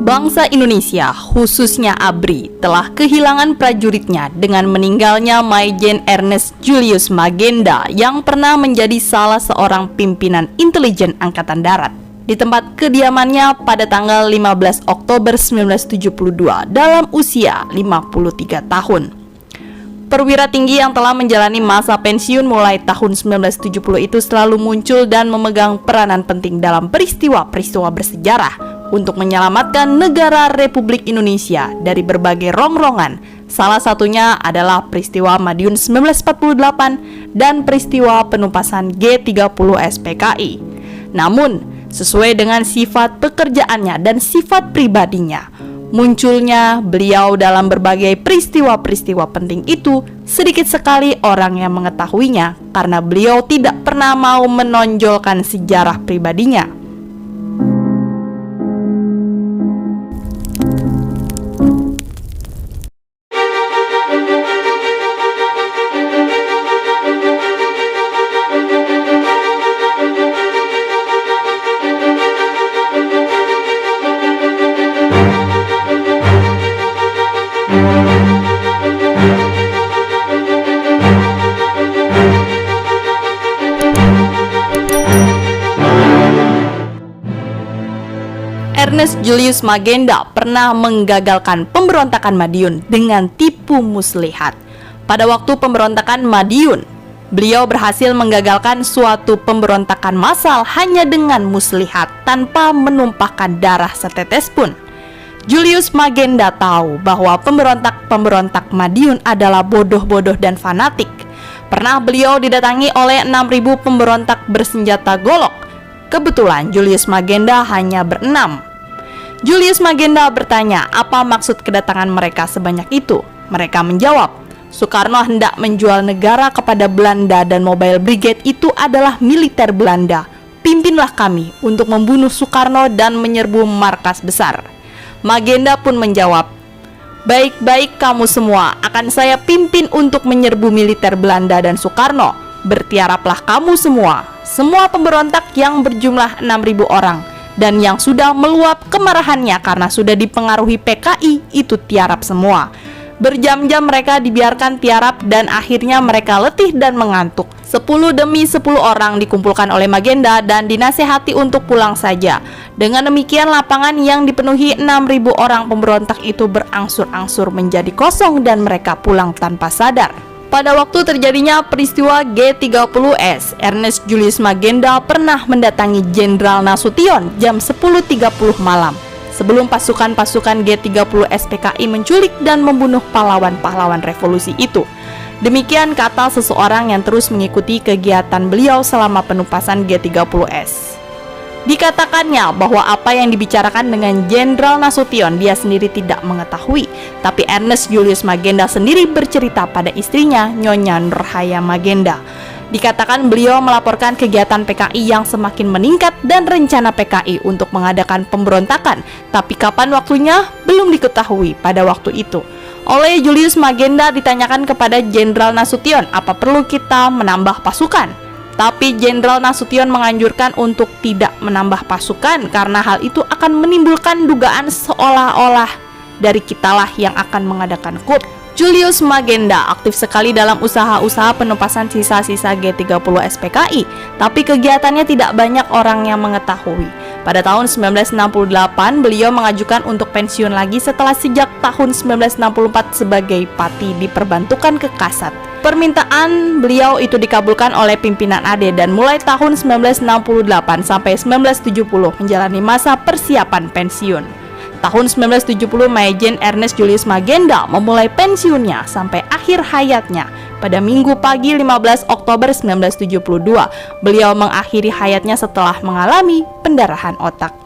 Bangsa Indonesia, khususnya ABRI, telah kehilangan prajuritnya dengan meninggalnya Maijen Ernest Julius Magenda yang pernah menjadi salah seorang pimpinan intelijen Angkatan Darat di tempat kediamannya pada tanggal 15 Oktober 1972 dalam usia 53 tahun. Perwira tinggi yang telah menjalani masa pensiun mulai tahun 1970 itu selalu muncul dan memegang peranan penting dalam peristiwa-peristiwa bersejarah untuk menyelamatkan negara Republik Indonesia dari berbagai rongrongan. Salah satunya adalah peristiwa Madiun 1948 dan peristiwa penumpasan G30 SPKI. Namun, sesuai dengan sifat pekerjaannya dan sifat pribadinya, munculnya beliau dalam berbagai peristiwa-peristiwa penting itu sedikit sekali orang yang mengetahuinya karena beliau tidak pernah mau menonjolkan sejarah pribadinya. Ernest Julius Magenda pernah menggagalkan pemberontakan Madiun dengan tipu muslihat. Pada waktu pemberontakan Madiun, beliau berhasil menggagalkan suatu pemberontakan massal hanya dengan muslihat tanpa menumpahkan darah setetes pun. Julius Magenda tahu bahwa pemberontak-pemberontak Madiun adalah bodoh-bodoh dan fanatik. Pernah beliau didatangi oleh 6.000 pemberontak bersenjata golok. Kebetulan Julius Magenda hanya berenam. Julius Magenda bertanya apa maksud kedatangan mereka sebanyak itu. Mereka menjawab, Soekarno hendak menjual negara kepada Belanda dan Mobile Brigade itu adalah militer Belanda. Pimpinlah kami untuk membunuh Soekarno dan menyerbu markas besar. Magenda pun menjawab, baik-baik kamu semua, akan saya pimpin untuk menyerbu militer Belanda dan Soekarno. Bertiaraplah kamu semua, semua pemberontak yang berjumlah 6.000 orang. Dan yang sudah meluap kemarahannya karena sudah dipengaruhi PKI itu tiarap semua. Berjam-jam mereka dibiarkan tiarap dan akhirnya mereka letih dan mengantuk. 10 demi 10 orang dikumpulkan oleh Magenda dan dinasehati untuk pulang saja. Dengan demikian lapangan yang dipenuhi 6.000 orang pemberontak itu berangsur-angsur menjadi kosong dan mereka pulang tanpa sadar. Pada waktu terjadinya peristiwa G30S, Ernest Julius Magenda pernah mendatangi Jenderal Nasution jam 10.30 malam sebelum pasukan-pasukan G30 SPKI menculik dan membunuh pahlawan-pahlawan revolusi itu. Demikian kata seseorang yang terus mengikuti kegiatan beliau selama penumpasan G30S. Dikatakannya bahwa apa yang dibicarakan dengan Jenderal Nasution dia sendiri tidak mengetahui, tapi Ernest Julius Magenda sendiri bercerita pada istrinya, Nyonya Nurhaya Magenda. Dikatakan beliau melaporkan kegiatan PKI yang semakin meningkat dan rencana PKI untuk mengadakan pemberontakan, tapi kapan waktunya belum diketahui pada waktu itu. Oleh Julius Magenda ditanyakan kepada Jenderal Nasution, apa perlu kita menambah pasukan? Tapi Jenderal Nasution menganjurkan untuk tidak menambah pasukan karena hal itu akan menimbulkan dugaan seolah-olah dari kitalah yang akan mengadakan coup. Julius Magenda aktif sekali dalam usaha-usaha penumpasan sisa-sisa G30 SPKI, tapi kegiatannya tidak banyak orang yang mengetahui. Pada tahun 1968, beliau mengajukan untuk pensiun lagi setelah sejak tahun 1964 sebagai pati diperbantukan ke Kasat. Permintaan beliau itu dikabulkan oleh pimpinan AD dan mulai tahun 1968 sampai 1970 menjalani masa persiapan pensiun. Tahun 1970 Maijen Ernest Julius Magenda memulai pensiunnya sampai akhir hayatnya. Pada Minggu pagi 15 Oktober 1972, beliau mengakhiri hayatnya setelah mengalami pendarahan otak.